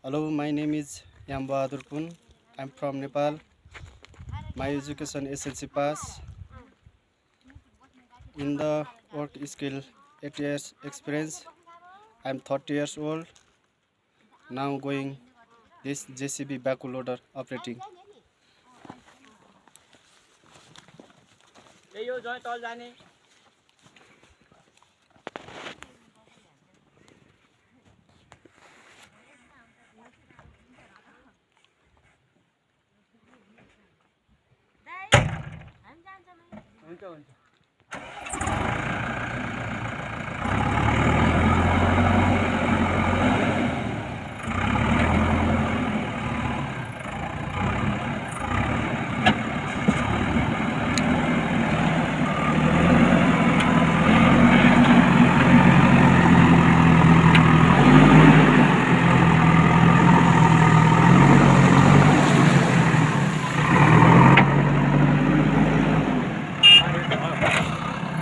Hello, my name is Bahadur. I'm from Nepal. My education SLC pass. In the work skill 8 years experience. I'm 30 years old. Now going this JCB Backhoe loader operating. यो जय तल जाने हुन्छ